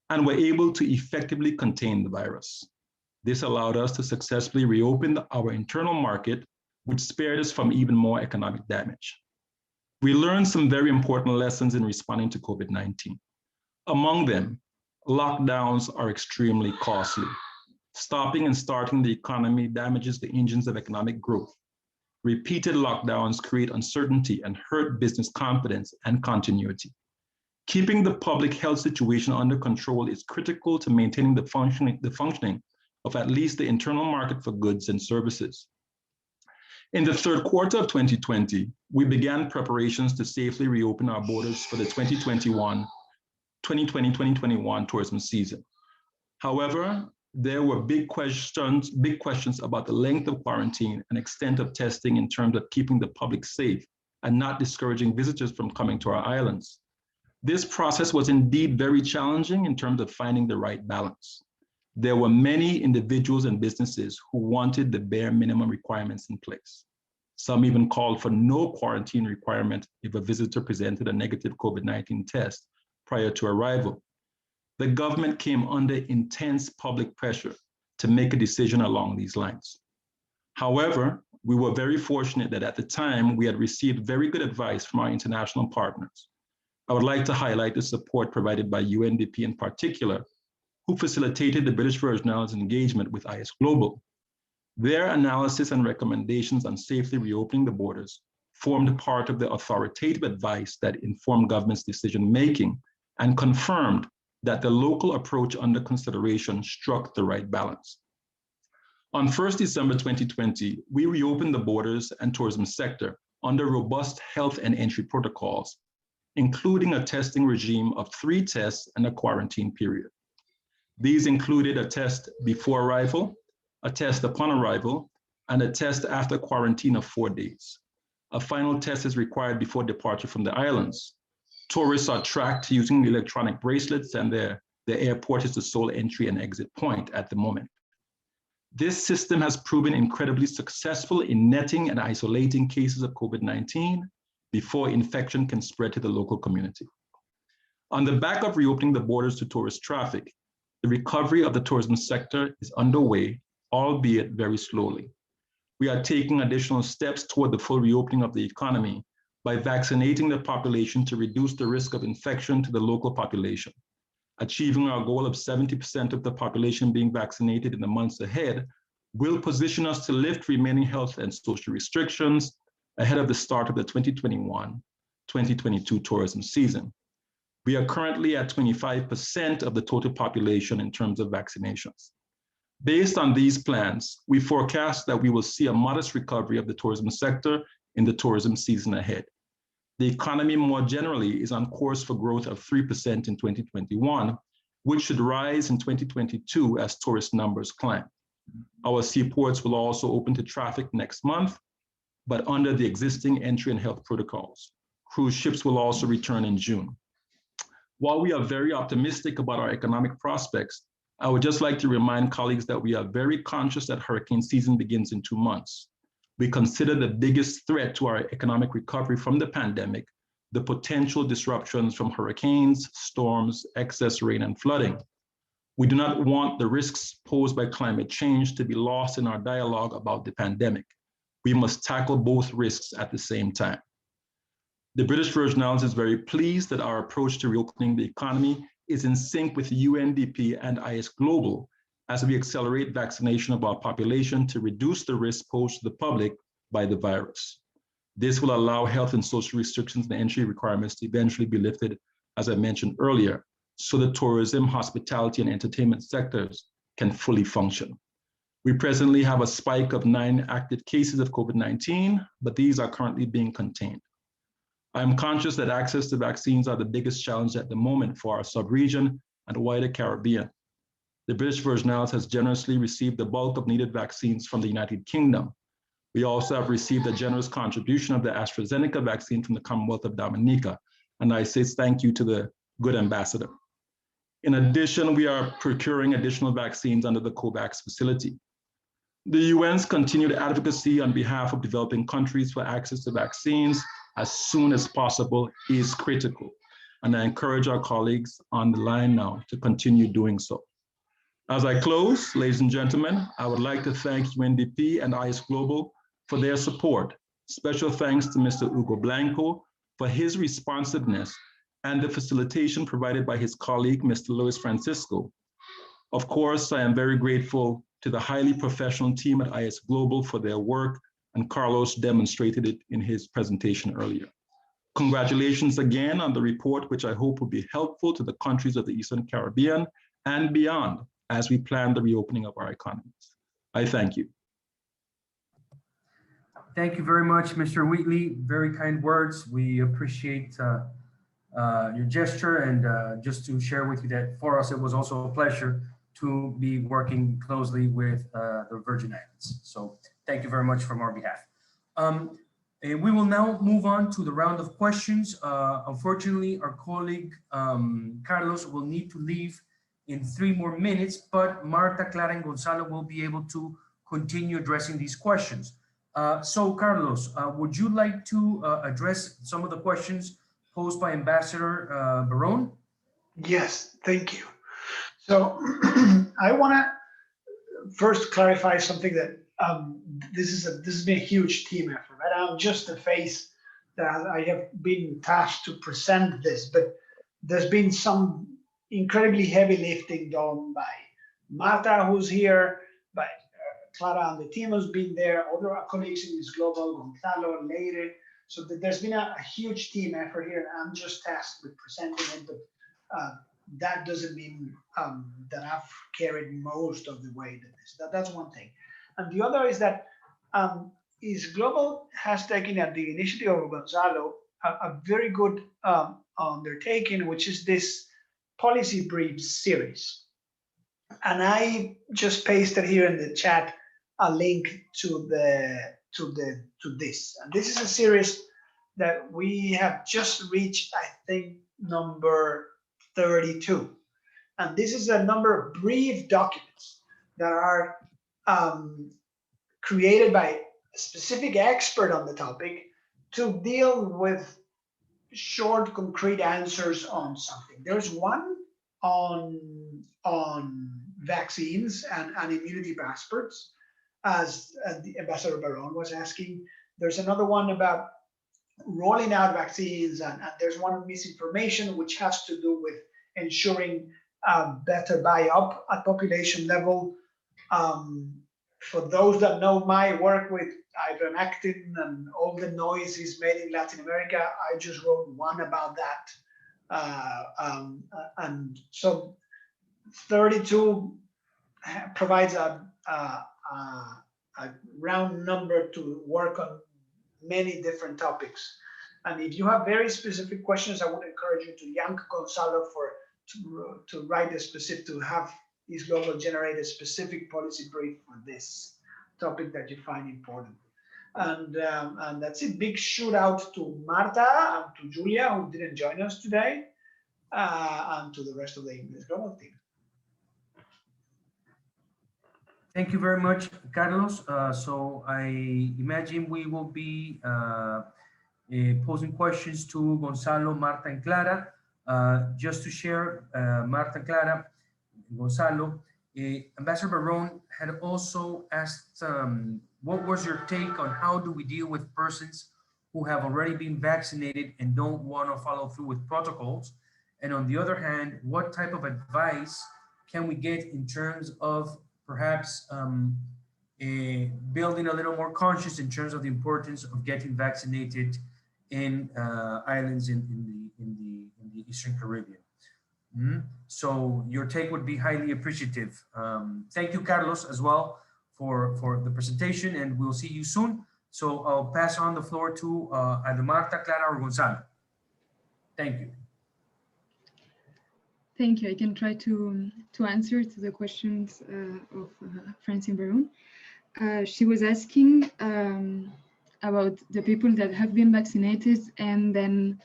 and were able to effectively contain the virus. This allowed us to successfully reopen our internal market, which spared us from even more economic damage. We learned some very important lessons in responding to COVID-19. Among them, lockdowns are extremely costly. Stopping and starting the economy damages the engines of economic growth. Repeated lockdowns create uncertainty and hurt business confidence and continuity. Keeping the public health situation under control is critical to maintaining the functioning of at least the internal market for goods and services. In the third quarter of 2020, we began preparations to safely reopen our borders for the 2020-2021 tourism season. However, there were big questions about the length of quarantine and extent of testing in terms of keeping the public safe and not discouraging visitors from coming to our islands. This process was indeed very challenging in terms of finding the right balance. There were many individuals and businesses who wanted the bare minimum requirements in place. Some even called for no quarantine requirement if a visitor presented a negative COVID-19 test prior to arrival. The government came under intense public pressure to make a decision along these lines. However, we were very fortunate that at the time we had received very good advice from our international partners. I would like to highlight the support provided by UNDP in particular, who facilitated the British Virgin Islands engagement with IS Global. Their analysis and recommendations on safely reopening the borders formed part of the authoritative advice that informed government's decision-making and confirmed that the local approach under consideration struck the right balance. On 1st December 2020, we reopened the borders and tourism sector under robust health and entry protocols, including a testing regime of 3 tests and a quarantine period. These included a test before arrival, a test upon arrival, and a test after quarantine of 4 days. A final test is required before departure from the islands. Tourists are tracked using electronic bracelets, and the airport is the sole entry and exit point at the moment. This system has proven incredibly successful in netting and isolating cases of COVID-19 before infection can spread to the local community. On the back of reopening the borders to tourist traffic, the recovery of the tourism sector is underway, albeit very slowly. We are taking additional steps toward the full reopening of the economy by vaccinating the population to reduce the risk of infection to the local population. Achieving our goal of 70% of the population being vaccinated in the months ahead will position us to lift remaining health and social restrictions ahead of the start of the 2021-2022 tourism season. We are currently at 25% of the total population in terms of vaccinations. Based on these plans, we forecast that we will see a modest recovery of the tourism sector in the tourism season ahead. The economy more generally is on course for growth of 3% in 2021, which should rise in 2022 as tourist numbers climb. Our seaports will also open to traffic next month, but under the existing entry and health protocols. Cruise ships will also return in June. While we are very optimistic about our economic prospects, I would just like to remind colleagues that we are very conscious that hurricane season begins in 2 months. We consider the biggest threat to our economic recovery from the pandemic the potential disruptions from hurricanes, storms, excess rain, and flooding. We do not want the risks posed by climate change to be lost in our dialogue about the pandemic. We must tackle both risks at the same time. The British Virgin Islands is very pleased that our approach to reopening the economy is in sync with UNDP and IS Global as we accelerate vaccination of our population to reduce the risk posed to the public by the virus. This will allow health and social restrictions and entry requirements to eventually be lifted, as I mentioned earlier, so the tourism, hospitality, and entertainment sectors can fully function. We presently have a spike of 9 active cases of COVID-19, but these are currently being contained. I am conscious that access to vaccines are the biggest challenge at the moment for our sub-region and wider Caribbean. The British Virgin Islands has generously received the bulk of needed vaccines from the United Kingdom. We also have received a generous contribution of the AstraZeneca vaccine from the Commonwealth of Dominica, and I say thank you to the good ambassador. In addition, we are procuring additional vaccines under the COVAX facility. The UN's continued advocacy on behalf of developing countries for access to vaccines as soon as possible is critical, and I encourage our colleagues on the line now to continue doing so. As I close, ladies and gentlemen, I would like to thank UNDP and IS Global for their support. Special thanks to Mr. Hugo Blanco for his responsiveness and the facilitation provided by his colleague, Mr. Luis Francisco. Of course, I am very grateful to the highly professional team at IS Global for their work, and Carlos demonstrated it in his presentation earlier. Congratulations again on the report, which I hope will be helpful to the countries of the Eastern Caribbean and beyond as we plan the reopening of our economies. I thank you. Thank you very much, Mr. Wheatley. Very kind words. We appreciate your gesture, and just to share with you that for us, it was also a pleasure to be working closely with the Virgin Islands. So thank you very much from our behalf. We will now move on to the round of questions. Unfortunately, our colleague Carlos will need to leave in 3 more minutes, but Marta, Clara, and Gonzalo will be able to continue addressing these questions. So Carlos, would you like to address some of the questions posed by Ambassador Barone? Yes, thank you. So I want to first clarify something that this has been a huge team effort, right? I'm just the face that I have been tasked to present this, but there's been some incredibly heavy lifting done by Marta, who's here, by Clara and the team who's been there, other colleagues in this global, Gonzalo, later. So there's been a huge team effort here, and I'm just tasked with presenting it, but that doesn't mean that I've carried most of the weight of this. That's one thing. And the other is that IS Global has taken at the initiative of Gonzalo a very good undertaking, which is this policy briefs series. And I just pasted here in the chat a link to this. And this is a series that we have just reached, I think, number 32. And this is a number of brief documents that are created by a specific expert on the topic to deal with short, concrete answers on something. There's one on vaccines and immunity passports, as the Ambassador Barone was asking. There's another one about rolling out vaccines, and there's one on misinformation, which has to do with ensuring better buy-up at population level. For those that know my work with ivermectin and all the noise is made in Latin America, I just wrote one about that. And so 32 provides a round number to work on many different topics. And if you have very specific questions, I would encourage you to yank Gonzalo to write a specific, to have East Global generate a specific policy brief for this topic that you find important. And that's it. Big shout out to Marta and to Julia, who didn't join us today, and to the rest of the English Global team. Thank you very much, Carlos. So I imagine we will be posing questions to Gonzalo, Marta, and Clara. Just to share, Marta and Clara, Gonzalo, Ambassador Barron had also asked, what was your take on how do we deal with persons who have already been vaccinated and don't want to follow through with protocols? And on the other hand, what type of advice can we get in terms of perhaps building a little more conscious in terms of the importance of getting vaccinated in islands in the Eastern Caribbean? So your take would be highly appreciative. Thank you, Carlos, as well for the presentation, and we'll see you soon. So I'll pass on the floor to either Marta, Clara, or Gonzalo. Thank you. Thank you. I can try to answer to the questions of Francine Baron. She was asking about the people that have been vaccinated and then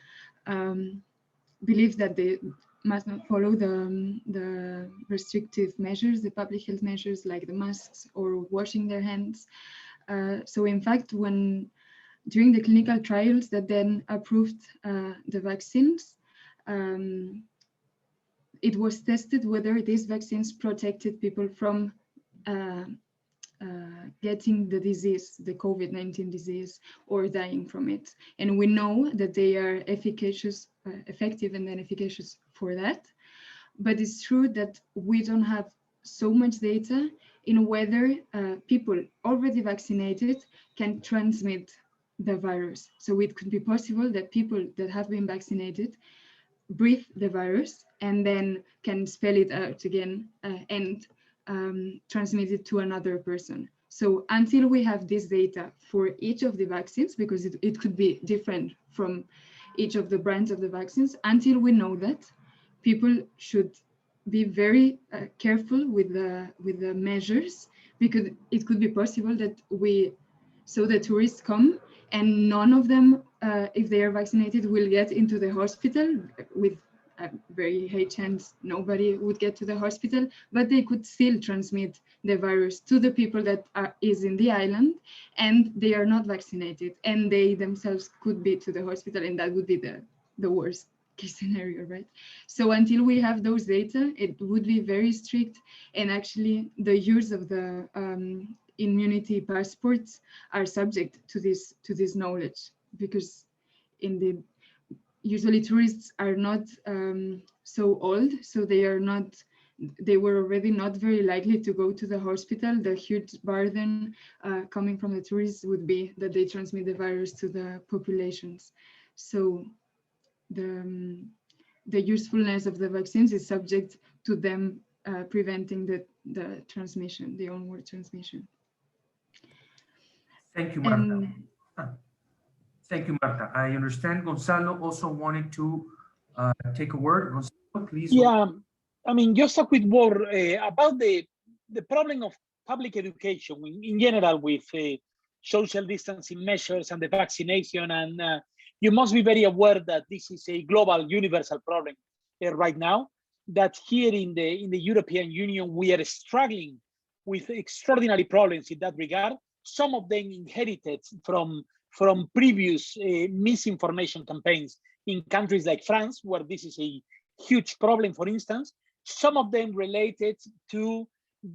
believe that they must not follow the restrictive measures, the public health measures like the masks or washing their hands. So in fact, during the clinical trials that then approved the vaccines, it was tested whether these vaccines protected people from getting the disease, the COVID-19 disease, or dying from it. And we know that they are efficacious, effective and then efficacious for that. But it's true that we don't have so much data in whether people already vaccinated can transmit the virus. So it could be possible that people that have been vaccinated breathe the virus and then can spell it out again and transmit it to another person. So until we have this data for each of the vaccines, because it could be different from each of the brands of the vaccines, until we know that, people should be very careful with the measures, because it could be possible that the tourists come and none of them, if they are vaccinated, will get into the hospital. With a very high chance nobody would get to the hospital, but they could still transmit the virus to the people that is in the island and they are not vaccinated, and they themselves could be to the hospital, and that would be the worst case scenario, right? So until we have those data, it would be very strict, and actually the use of the immunity passports are subject to this knowledge, because usually tourists are not so old, so they were already not very likely to go to the hospital. The huge burden coming from the tourists would be that they transmit the virus to the populations. So the usefulness of the vaccines is subject to them preventing the transmission, the onward transmission. Thank you, Marta. Thank you, Marta. I understand Gonzalo also wanted to take a word. Gonzalo, please. Yeah, I mean, just a quick word about the problem of public education in general with social distancing measures and the vaccination. And you must be very aware that this is a global, universal problem right now, that here in the European Union, we are struggling with extraordinary problems in that regard. Some of them inherited from previous misinformation campaigns in countries like France, where this is a huge problem, for instance. Some of them related to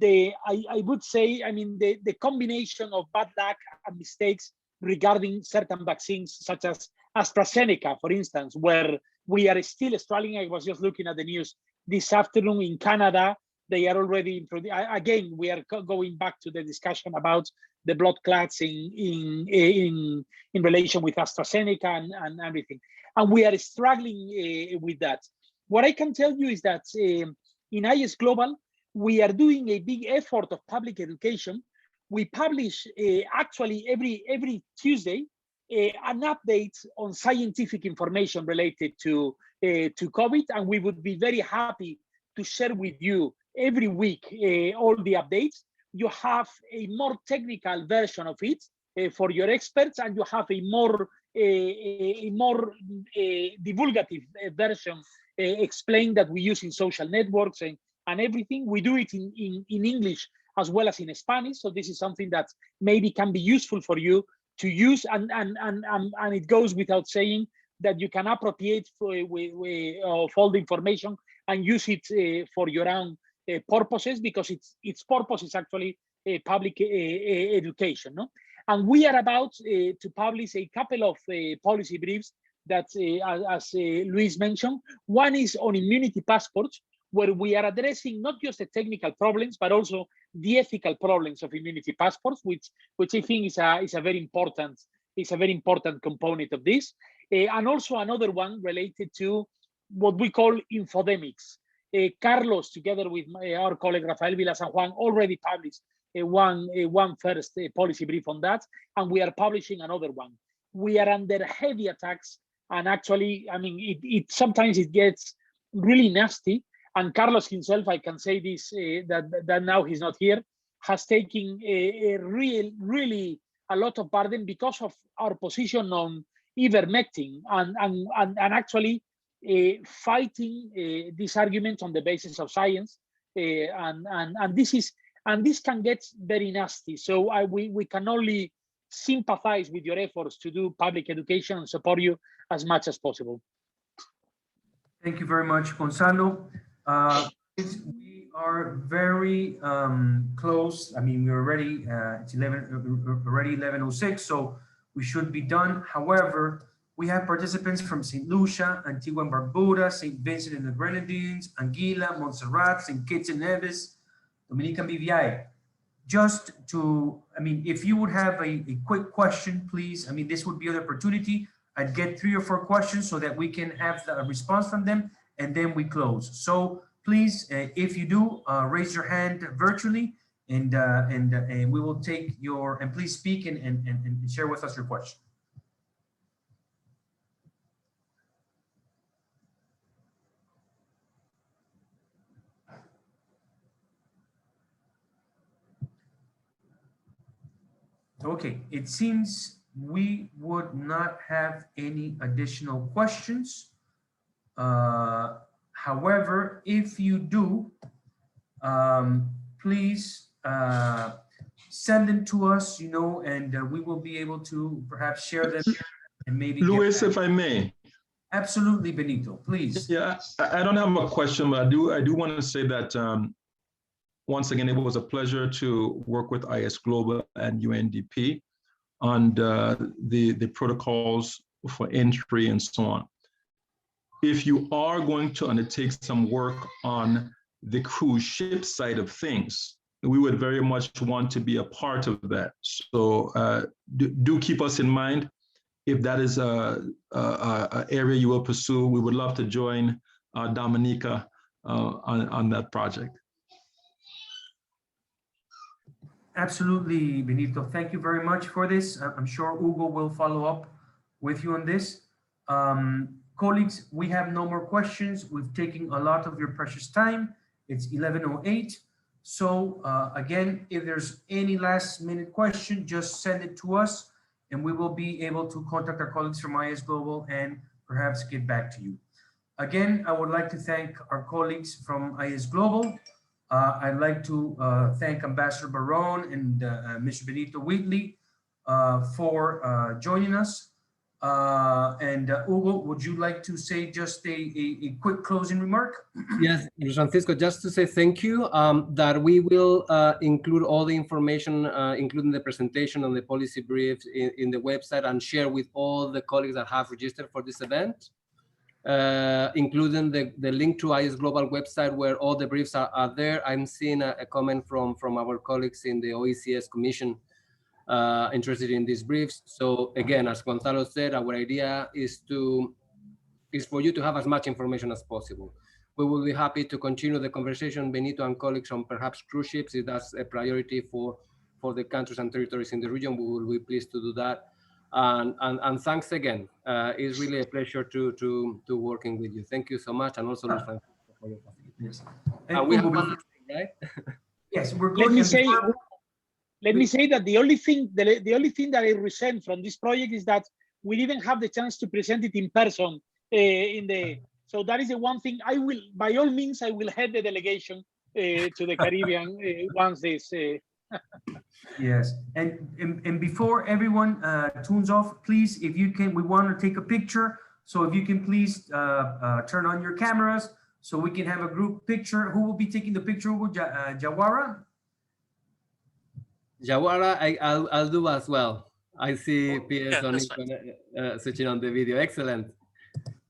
I would say, I mean, the combination of bad luck and mistakes regarding certain vaccines, such as AstraZeneca, for instance, where we are still struggling. I was just looking at the news this afternoon in Canada. They are already, again, we are going back to the discussion about the blood clots in relation with AstraZeneca and everything. And we are struggling with that. What I can tell you is that in IS Global, we are doing a big effort of public education. We publish actually every Tuesday an update on scientific information related to COVID, and we would be very happy to share with you every week all the updates. You have a more technical version of it for your experts, and you have a more divulgative version explained that we use in social networks and everything. We do it in English as well as in Spanish. So this is something that maybe can be useful for you to use, and it goes without saying that you can appropriate of all the information and use it for your own purposes, because its purpose is actually public education. No? And we are about to publish a couple of policy briefs that, as Luis mentioned, one is on immunity passports, where we are addressing not just the technical problems, but also the ethical problems of immunity passports, which I think is a very important component of this. And also another one related to what we call infodemics. Carlos, together with our colleague Rafael Villasan Juan, already published one first policy brief on that, and we are publishing another one. We are under heavy attacks, and actually, I mean, it sometimes it gets really nasty. And Carlos himself, I can say this, that now he's not here, has taken really a lot of burden because of our position on ivermectin and actually fighting this argument on the basis of science, and this can get very nasty. So we can only sympathize with your efforts to do public education and support you as much as possible. Thank you very much, Gonzalo. We are very close. I mean, we're already it's already 11:06, so we should be done. However, we have participants from St. Lucia, Antigua and Barbuda, St. Vincent and the Grenadines, Anguilla, Montserrat, St. Kitts and Nevis, Dominica and BVI. Just to, I mean, if you would have a quick question, please. I mean, this would be an opportunity. I'd get 3 or 4 questions so that we can have a response from them, and then we close. So please, if you do, raise your hand virtually, and we will take your, and please speak and share with us your question. Okay, it seems we would not have any additional questions. However, if you do, please send them to us, you know, and we will be able to perhaps share them and maybe. Luis, if I may. Absolutely, Benito, please. Yeah, I don't have a question, but I do want to say that once again, it was a pleasure to work with IS Global and UNDP on the protocols for entry and so on. If you are going to undertake some work on the cruise ship side of things, we would very much want to be a part of that. So do keep us in mind. If that is an area you will pursue, we would love to join Dominica on that project. Absolutely, Benito. Thank you very much for this. I'm sure Hugo will follow up with you on this. Colleagues, we have no more questions. We've taken a lot of your precious time. It's 11:08. So again, if there's any last minute question, just send it to us and we will be able to contact our colleagues from IS Global and perhaps get back to you. Again, I would like to thank our colleagues from IS Global. I'd like to thank Ambassador Barone and Mr. Benito Wheatley for joining us. And Hugo, would you like to say just a quick closing remark? Yes, Francisco, just to say thank you, that we will include all the information, including the presentation on the policy briefs in the website, and share with all the colleagues that have registered for this event. including the link to IS Global website where all the briefs are there. I'm seeing a comment from our colleagues in the OECS Commission interested in these briefs. So again, as Gonzalo said, our idea is for you to have as much information as possible. We will be happy to continue the conversation, Benito and colleagues, on perhaps cruise ships, if that's a priority for the countries and territories in the region. We will be pleased to do that. And thanks again. It's really a pleasure to working with you. Thank you so much, and also Luis Francisco for your facility. Yes. And we have one more thing, right? Yes, we're Let going. me say that the only thing that I resent from this project is that we didn't have the chance to present it in person. So that is the one thing I will, by all means, I will head the delegation to the Caribbean once this. Yes, and before everyone tunes off, please, if you can, we want to take a picture. So if you can please turn on your cameras so we can have a group picture. Who will be taking the picture? Jawara? Jawara, I'll do as well. I see PS on switching on the video. Excellent.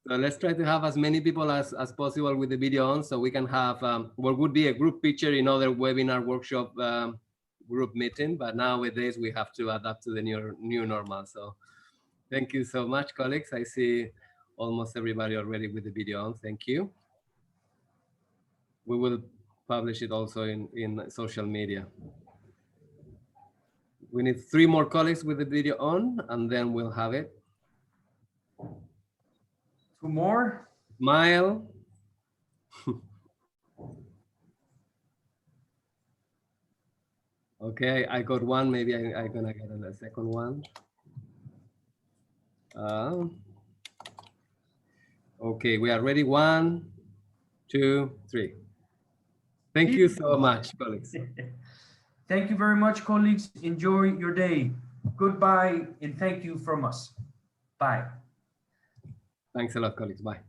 So let's try to have as many people as possible with the video on, so we can have what would be a group picture in other webinar workshop group meeting, but nowadays we have to adapt to the new normal. So thank you so much, colleagues. I see almost everybody already with the video on. Thank you. We will publish it also in social media. We need 3 more colleagues with the video on, and then we'll have it. 2 more. Smile. Okay, I got one. Maybe I'm gonna get a second one. Okay, we are ready. 1, 2, 3. Thank you so much, colleagues. Thank you very much, colleagues. Enjoy your day. Goodbye, and thank you from us. Bye. Thanks a lot, colleagues. Bye.